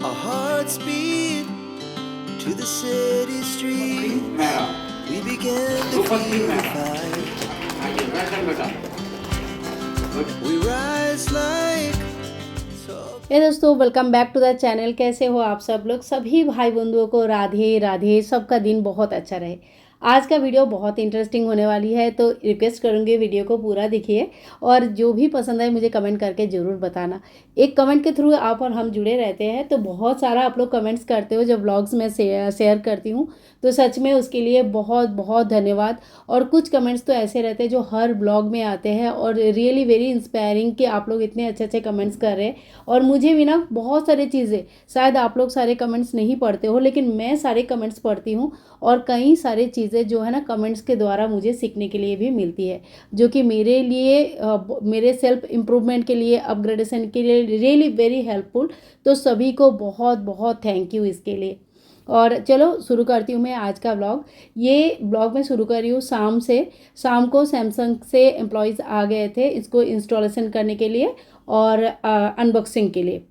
Our hearts beat to the city streets. We began to feel the fire. We rise like tall. ये दोस्तों, welcome back to the channel. कैसे हो आप सब लोग? सभी भाई बंधुओं को राधे राधे। सबका दिन बहुत अच्छा रहे। आज का वीडियो बहुत इंटरेस्टिंग होने वाली है, तो रिक्वेस्ट करूँगी वीडियो को पूरा देखिए और जो भी पसंद आए मुझे कमेंट करके ज़रूर बताना। एक कमेंट के थ्रू आप और हम जुड़े रहते हैं, तो बहुत सारा आप लोग कमेंट्स करते हो जब व्लॉग्स में शेयर करती हूँ, तो सच में उसके लिए बहुत बहुत धन्यवाद। और कुछ कमेंट्स तो ऐसे रहते हैं जो हर ब्लॉग में आते हैं और रियली वेरी इंस्पायरिंग कि आप लोग इतने अच्छे अच्छे कमेंट्स कर रहे हैं। और मुझे भी ना बहुत सारी चीज़ें, शायद आप लोग सारे कमेंट्स नहीं पढ़ते हो, लेकिन मैं सारे कमेंट्स पढ़ती हूँ और कई सारी चीज़ें जो है ना कमेंट्स के द्वारा मुझे सीखने के लिए भी मिलती है, जो कि मेरे लिए मेरे सेल्फ इम्प्रूवमेंट के लिए, अपग्रेडेशन के लिए रियली वेरी हेल्पफुल। तो सभी को बहुत बहुत थैंक यू इसके लिए। और चलो शुरू करती हूँ मैं आज का ब्लॉग। ये ब्लॉग मैं शुरू कर रही हूँ शाम को सैमसंग से एम्प्लॉयज़ आ गए थे इसको इंस्टॉलेशन करने के लिए और अनबॉक्सिंग के लिए।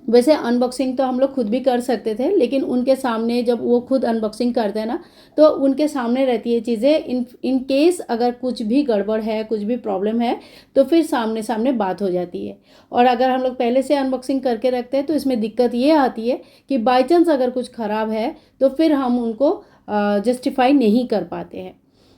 वैसे अनबॉक्सिंग तो हम लोग खुद भी कर सकते थे, लेकिन उनके सामने जब वो खुद अनबॉक्सिंग करते हैं ना, तो उनके सामने रहती है चीज़ें। इन केस अगर कुछ भी गड़बड़ है, कुछ भी प्रॉब्लम है, तो फिर सामने सामने बात हो जाती है। और अगर हम लोग पहले से अनबॉक्सिंग करके रखते हैं तो इसमें दिक्कत ये आती है कि बाई चांस अगर कुछ ख़राब है तो फिर हम उनको जस्टिफाई नहीं कर पाते हैं।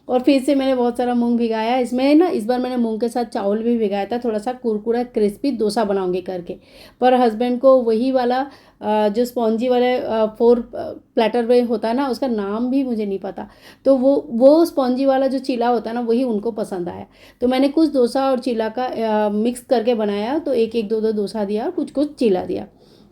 और फिर से मैंने बहुत सारा मूंग भिगाया इसमें ना। इस बार मैंने मूंग के साथ चावल भी भिगाया था, थोड़ा सा कुरकुरा क्रिस्पी डोसा बनाऊंगी करके। पर हस्बैंड को वही वाला जो स्पॉन्जी वाले 4 प्लेटर में होता है ना, उसका नाम भी मुझे नहीं पता, तो वो स्पॉन्जी वाला जो चीला होता है ना, वही उनको पसंद आया। तो मैंने कुछ डोसा और चीला का मिक्स करके बनाया, तो एक एक दो दो डोसा दिया और कुछ कुछ चीला दिया।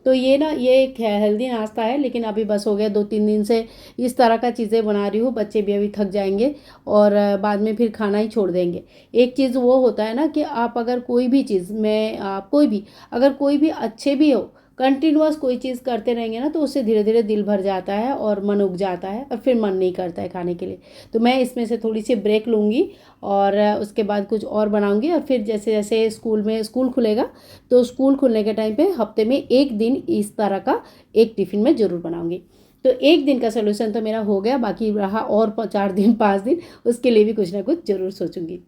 तो ये एक हेल्दी नाश्ता है, लेकिन अभी बस हो गया 2-3 दिन से इस तरह का चीज़ें बना रही हूँ। बच्चे भी अभी थक जाएंगे और बाद में फिर खाना ही छोड़ देंगे। एक चीज़ वो होता है ना कि आप अगर कोई भी चीज़ में आप कोई भी अच्छे भी हो, कंटिन्यूअस कोई चीज़ करते रहेंगे ना, तो उससे धीरे धीरे दिल भर जाता है और मन उग जाता है और फिर मन नहीं करता है खाने के लिए। तो मैं इसमें से थोड़ी सी ब्रेक लूँगी और उसके बाद कुछ और बनाऊँगी। और फिर जैसे जैसे स्कूल खुलेगा, तो स्कूल खुलने के टाइम पे हफ्ते में एक दिन इस तरह का एक टिफ़िन में ज़रूर बनाऊँगी। तो एक दिन का सोल्यूशन तो मेरा हो गया, बाकी रहा और 4 दिन 5 दिन, उसके लिए भी कुछ ना कुछ ज़रूर सोचूंगी।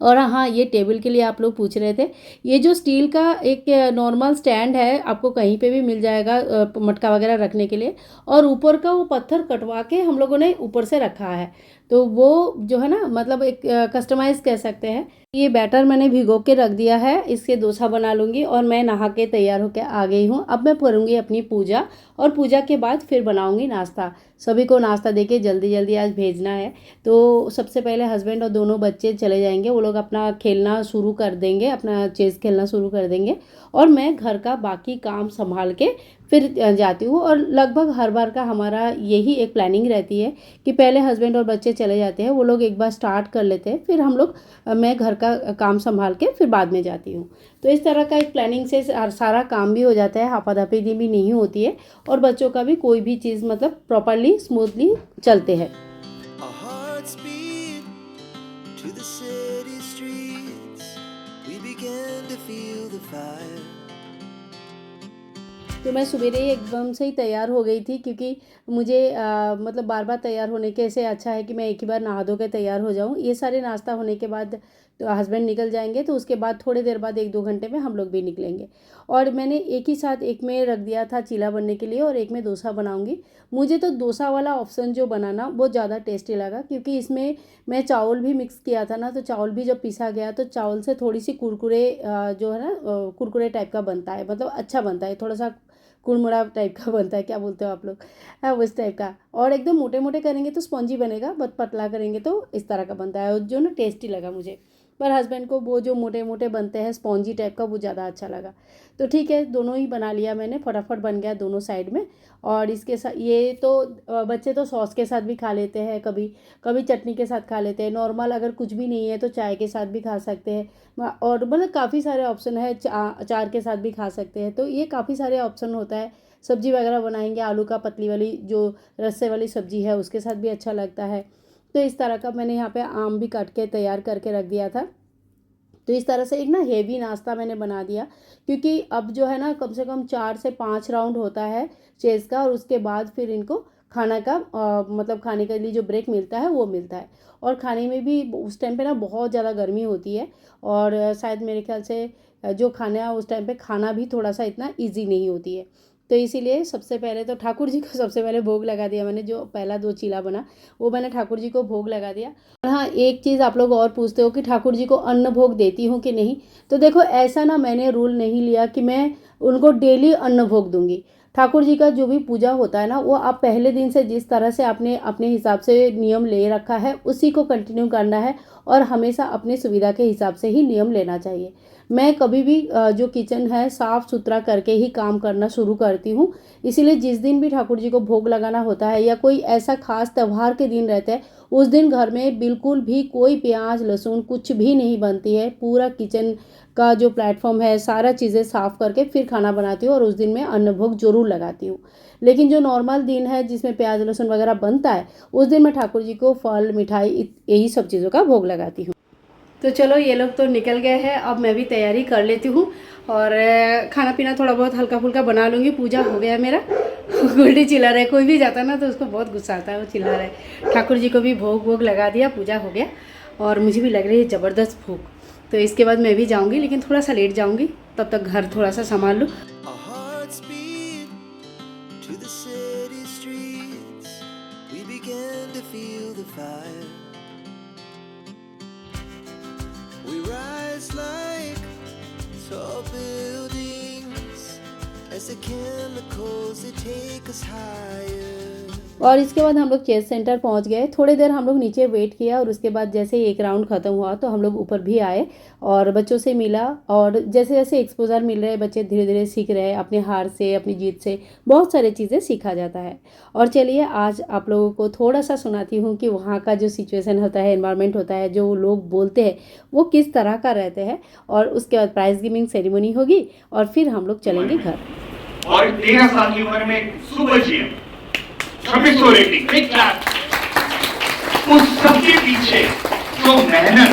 और हाँ, ये टेबल के लिए आप लोग पूछ रहे थे। ये जो स्टील का एक नॉर्मल स्टैंड है, आपको कहीं पे भी मिल जाएगा मटका वगैरह रखने के लिए। और ऊपर का वो पत्थर कटवा के हम लोगों ने ऊपर से रखा है, तो वो जो है ना, मतलब एक कस्टमाइज़ कह सकते हैं। ये बैटर मैंने भिगो के रख दिया है, इसके डोसा बना लूँगी। और मैं नहा के तैयार होकर आ गई हूँ। अब मैं करूँगी अपनी पूजा, और पूजा के बाद फिर बनाऊँगी नाश्ता। सभी को नाश्ता देके जल्दी जल्दी आज भेजना है। तो सबसे पहले हस्बैंड और दोनों बच्चे चले जाएंगे, वो लोग अपना खेलना शुरू कर देंगे, अपना चेस खेलना शुरू कर देंगे। और मैं घर का बाकी काम संभाल के फिर जाती हूँ। और लगभग हर बार का हमारा यही एक प्लानिंग रहती है कि पहले हस्बैंड और बच्चे चले जाते हैं, वो लोग एक बार स्टार्ट कर लेते हैं, फिर हम लोग मैं घर का काम संभाल के फिर बाद में जाती हूँ। तो इस तरह का एक प्लानिंग से सारा काम भी हो जाता है, हापाधापी भी नहीं होती है, और बच्चों का भी कोई भी चीज़ मतलब प्रॉपरली स्मूथली चलते हैं। Our hearts beat to the city streets. We began to feel the fire. तो मैं सवेरे ही एकदम से ही तैयार हो गई थी, क्योंकि मुझे मतलब बार बार तैयार होने के से अच्छा है कि मैं एक ही बार नहा धो के तैयार हो जाऊँ। ये सारे नाश्ता होने के बाद तो हस्बैंड निकल जाएंगे, तो उसके बाद थोड़ी देर बाद 1-2 घंटे में हम लोग भी निकलेंगे। और मैंने एक ही साथ एक में रख दिया था चीला बनने के लिए और एक में डोसा बनाऊँगी। मुझे तो डोसा वाला ऑप्शन जो बनाना वो ज़्यादा टेस्टी लगा, क्योंकि इसमें मैं चावल भी मिक्स किया था ना, तो चावल भी जब पीसा गया तो चावल से थोड़ी सी कुरकुरे जो है ना कुरकुरे टाइप का बनता है, मतलब अच्छा बनता है, थोड़ा सा कुड़मुड़ा टाइप का बनता है, क्या बोलते हो आप लोग, हाँ उस टाइप का। और एकदम मोटे मोटे करेंगे तो स्पॉन्जी बनेगा, बट पतला करेंगे तो इस तरह का बनता है, जो ना टेस्टी लगा मुझे। पर हस्बैंड को वो जो मोटे मोटे बनते हैं स्पॉन्जी टाइप का, वो ज़्यादा अच्छा लगा। तो ठीक है, दोनों ही बना लिया मैंने, फटाफट बन गया दोनों साइड में। और इसके साथ ये तो बच्चे तो सॉस के साथ भी खा लेते हैं, कभी कभी चटनी के साथ खा लेते हैं, नॉर्मल अगर कुछ भी नहीं है तो चाय के साथ भी खा सकते हैं। और मतलब काफ़ी सारे ऑप्शन है, अचार के साथ भी खा सकते हैं, तो ये काफ़ी सारे ऑप्शन होता है। सब्जी वगैरह बनाएंगे, आलू का पतली वाली जो रस्से वाली सब्जी है उसके साथ भी अच्छा लगता है। तो इस तरह का मैंने यहाँ पे आम भी काट के तैयार करके रख दिया था। तो इस तरह से एक ना हेवी नाश्ता मैंने बना दिया, क्योंकि अब जो है ना कम से कम 4 से 5 राउंड होता है चेस का, और उसके बाद फिर इनको खाना का मतलब खाने के लिए जो ब्रेक मिलता है वो मिलता है। और खाने में भी उस टाइम पे ना बहुत ज़्यादा गर्मी होती है, और शायद मेरे ख्याल से जो खाना उस टाइम पे खाना भी थोड़ा सा इतना ईजी नहीं होती है। तो इसीलिए सबसे पहले तो ठाकुर जी को सबसे पहले भोग लगा दिया मैंने। जो पहला 2 चीला बना वो मैंने ठाकुर जी को भोग लगा दिया। और हाँ, एक चीज़ आप लोग और पूछते हो कि ठाकुर जी को अन्न भोग देती हूँ कि नहीं। तो देखो, ऐसा ना मैंने रूल नहीं लिया कि मैं उनको डेली अन्न भोग दूंगी। ठाकुर जी का जो भी पूजा होता है ना, वो आप पहले दिन से जिस तरह से आपने अपने हिसाब से नियम ले रखा है उसी को कंटिन्यू करना है, और हमेशा अपनी सुविधा के हिसाब से ही नियम लेना चाहिए। मैं कभी भी जो किचन है साफ़ सुथरा करके ही काम करना शुरू करती हूँ। इसीलिए जिस दिन भी ठाकुर जी को भोग लगाना होता है या कोई ऐसा खास त्यौहार के दिन रहते हैं, उस दिन घर में बिल्कुल भी कोई प्याज लहसुन कुछ भी नहीं बनती है। पूरा किचन का जो प्लेटफॉर्म है सारा चीज़ें साफ़ करके फिर खाना बनाती हूँ, और उस दिन मैं अन्न भोग जरूर लगाती हूँ। लेकिन जो नॉर्मल दिन है जिसमें प्याज लहसुन वगैरह बनता है, उस दिन मैं ठाकुर जी को फल मिठाई यही सब चीज़ों का भोग लगाती हूँ। तो चलो, ये लोग तो निकल गए हैं, अब मैं भी तैयारी कर लेती हूँ, और खाना पीना थोड़ा बहुत हल्का फुल्का बना लूँगी। पूजा हो गया मेरा। गुल्डी चिल्ला रहे, कोई भी जाता है ना तो उसको बहुत गुस्सा आता है, वो चिल्ला रहे। ठाकुर जी को भी भोग लगा दिया, पूजा हो गया, और मुझे भी लग रही है ज़बरदस्त भूख। तो इसके बाद मैं भी जाऊँगी, लेकिन थोड़ा सा लेट जाऊँगी, तब तक घर थोड़ा सा संभाल लूँ। Our hearts beat to the city streets. We began to feel the fire. We rise like tall buildings as the chemicals they take us higher. और इसके बाद हम लोग चेस सेंटर पहुंच गए। थोड़ी देर हम लोग नीचे वेट किया, और उसके बाद जैसे ही एक राउंड ख़त्म हुआ तो हम लोग ऊपर भी आए और बच्चों से मिला। और जैसे जैसे एक्सपोजर मिल रहे हैं, बच्चे धीरे धीरे सीख रहे हैं अपने हार से, अपनी जीत से बहुत सारी चीज़ें सीखा जाता है। और चलिए, आज आप लोगों को थोड़ा सा सुनाती हूँ कि वहाँ का जो सिचुएशन होता है, एनवायरनमेंट होता है, जो लोग बोलते हैं वो किस तरह का रहते हैं। और उसके बाद प्राइज़ गिविंग सेरेमनी होगी, और फिर हम लोग चलेंगे घर। और 13 साल की उम्र में super GM 2600 rating, big clap. उस सबके पीछे जो मेहनत,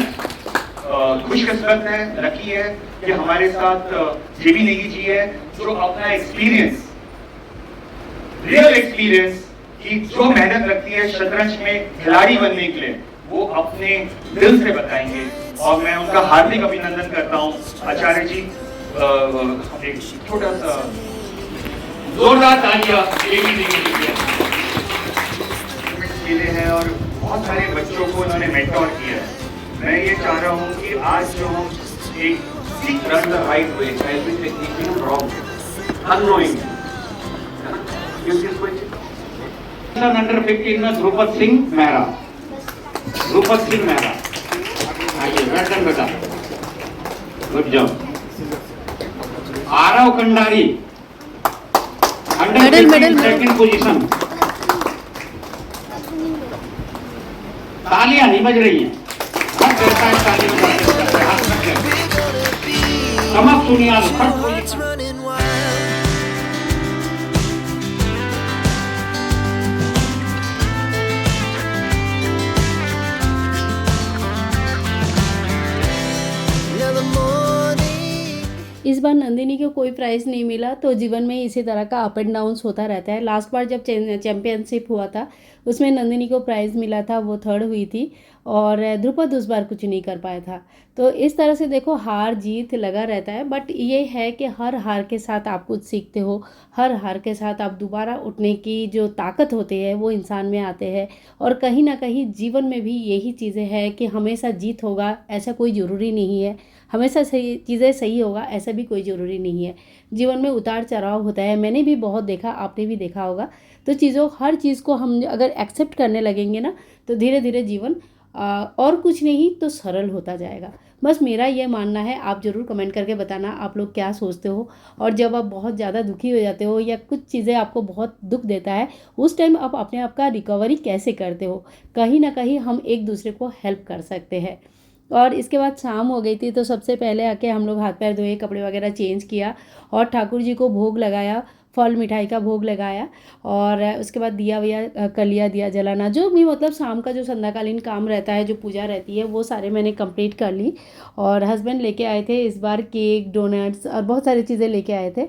खुशकिस्मत है, लकी है कि हमारे साथ जेबी नेगी जी है, जो अपना एक्सपीरियंस, रियल एक्सपीरियंस की जो मेहनत रखती है शतरंज में खिलाड़ी बनने के लिए, वो अपने दिल से बताएंगे। और मैं उनका हार्दिक अभिनंदन करता हूँ। आचार्य जी, एक छोटा सा जोरदार तालियां जेबी नेगी जी के मिले हैं, और बहुत सारे बच्चों को उन्होंने मेंटोर किया है। मैं ये चाह रहा हूँ कि आज जो हम एक सीख run the right way, has been taking wrong unknowing, under 15 में ध्रुपद सिंह मेहरा, ध्रुपद सिंह मेहरा, आइए बैठन बेटा, good job. Aarav Kandari under 15 second position. तालियां नहीं बज रही हैं, चमक सुनिया Hearts running wild. Now the morning. इस बार नंदिनी को कोई प्राइज़ नहीं मिला, तो जीवन में इसी तरह का अप एंड डाउन्स होता रहता है। लास्ट बार जब चैम्पियनशिप हुआ था उसमें नंदिनी को प्राइज़ मिला था, वो थर्ड हुई थी, और ध्रुपद उस बार कुछ नहीं कर पाया था। तो इस तरह से देखो, हार जीत लगा रहता है, बट ये है कि हर हार के साथ आप कुछ सीखते हो, हर हार के साथ आप दोबारा उठने की जो ताकत होती है वो इंसान में आते हैं। और कहीं ना कहीं जीवन में भी यही चीज़ें हैं कि हमेशा जीत होगा ऐसा कोई ज़रूरी नहीं है, हमेशा सही चीज़ें सही होगा ऐसा भी कोई ज़रूरी नहीं है। जीवन में उतार चढ़ाव होता है, मैंने भी बहुत देखा, आपने भी देखा होगा। तो हर चीज़ को हम अगर एक्सेप्ट करने लगेंगे ना, तो धीरे धीरे जीवन और कुछ नहीं तो सरल होता जाएगा। बस मेरा ये मानना है। आप ज़रूर कमेंट करके बताना आप लोग क्या सोचते हो। और जब आप बहुत ज़्यादा दुखी हो जाते हो या कुछ चीज़ें आपको बहुत दुख देता है, उस टाइम आप अपने आप का रिकवरी कैसे करते हो। कहीं ना कहीं हम एक दूसरे को हेल्प कर सकते हैं। और इसके बाद शाम हो गई थी, तो सबसे पहले आके हम लोग हाथ पैर धोए, कपड़े वगैरह चेंज किया और ठाकुर जी को भोग लगाया। फल मिठाई का भोग लगाया और उसके बाद दिया वया कर लिया, दिया जलाना, जो भी मतलब शाम का जो संध्याकालीन काम रहता है, जो पूजा रहती है, वो सारे मैंने कंप्लीट कर ली। और हस्बैंड लेके आए थे इस बार केक, डोनट्स और बहुत सारी चीज़ें लेके आए थे।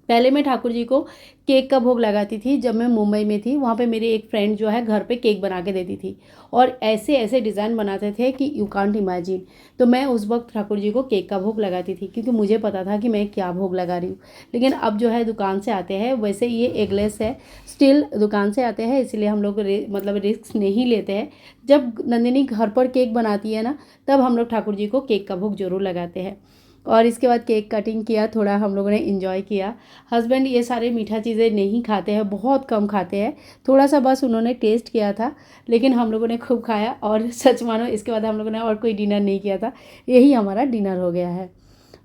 पहले मैं ठाकुर जी को केक का भोग लगाती थी। जब मैं मुंबई में थी वहाँ पे मेरी एक फ्रेंड जो है घर पे केक बना के देती थी और ऐसे ऐसे डिज़ाइन बनाते थे कि यू कांट इमेजिन। तो मैं उस वक्त ठाकुर जी को केक का भोग लगाती थी क्योंकि मुझे पता था कि मैं क्या भोग लगा रही हूँ। लेकिन अब जो है दुकान से आते हैं, वैसे ये एगलेस है, स्टिल दुकान से आते हैं, इसलिए हम लोग मतलब रिस्क नहीं लेते हैं। जब नंदिनी घर पर केक बनाती है ना, तब हम लोग ठाकुर जी को केक का भोग जरूर लगाते हैं। और इसके बाद केक कटिंग किया, थोड़ा हम लोगों ने इन्जॉय किया। हस्बैंड ये सारे मीठा चीज़ें नहीं खाते हैं, बहुत कम खाते हैं, थोड़ा सा बस उन्होंने टेस्ट किया था, लेकिन हम लोगों ने खूब खाया। और सच मानो इसके बाद हम लोगों ने और कोई डिनर नहीं किया था, यही हमारा डिनर हो गया है।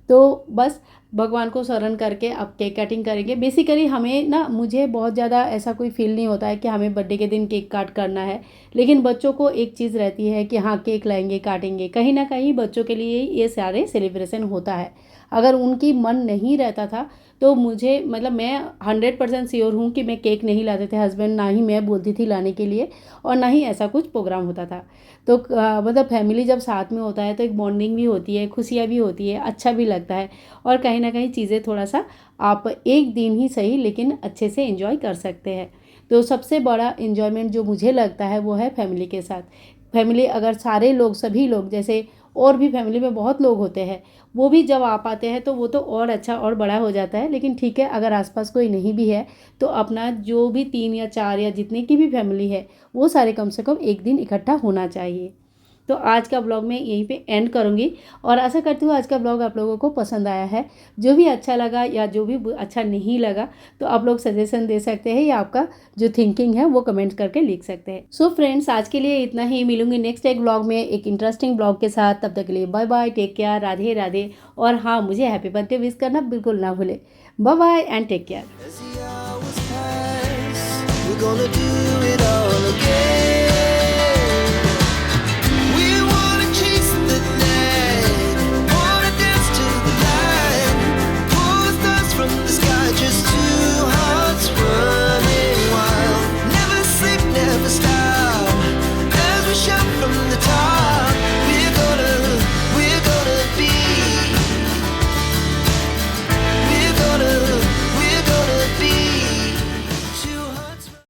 तो बस भगवान को स्मरण करके अब केक कटिंग करेंगे। बेसिकली हमें ना, मुझे बहुत ज़्यादा ऐसा कोई फील नहीं होता है कि हमें बर्थडे के दिन केक काट करना है, लेकिन बच्चों को एक चीज़ रहती है कि हाँ केक लाएंगे, काटेंगे। कहीं ना कहीं बच्चों के लिए ये सारे सेलिब्रेशन होता है। अगर उनकी मन नहीं रहता था तो मुझे मतलब मैं 100% श्योर हूँ कि मैं केक नहीं लाते थे हस्बैंड, ना ही मैं बोलती थी लाने के लिए, और ना ही ऐसा कुछ प्रोग्राम होता था। तो मतलब फैमिली जब साथ में होता है तो एक बॉन्डिंग भी होती है, खुशियाँ भी होती है, अच्छा भी लगता है। और कहीं ना कहीं चीज़ें थोड़ा सा आप एक दिन ही सही लेकिन अच्छे से एंजॉय कर सकते हैं। तो सबसे बड़ा एंजॉयमेंट जो मुझे लगता है वो है फैमिली के साथ। फैमिली अगर सारे लोग, सभी लोग, जैसे और भी फैमिली में बहुत लोग होते हैं, वो भी जब आ पाते हैं तो वो तो और अच्छा और बड़ा हो जाता है। लेकिन ठीक है, अगर आसपास कोई नहीं भी है तो अपना जो भी 3 या 4 या जितने की भी फैमिली है, वो सारे कम से कम एक दिन इकट्ठा होना चाहिए। तो आज का ब्लॉग मैं यहीं पे एंड करूँगी और आशा करती हूँ आज का ब्लॉग आप लोगों को पसंद आया है। जो भी अच्छा लगा या जो भी अच्छा नहीं लगा तो आप लोग सजेशन दे सकते हैं या आपका जो थिंकिंग है वो कमेंट करके लिख सकते हैं। सो फ्रेंड्स, आज के लिए इतना ही। मिलूंगी नेक्स्ट एक ब्लॉग में एक इंटरेस्टिंग ब्लॉग के साथ। तब तक के लिए bye bye, take care, Radhe Radhe. और हाँ, मुझे हैप्पी बर्थडे विश करना बिल्कुल ना भूले। Bye bye and take care. As the hours pass, we're gonna do it all again.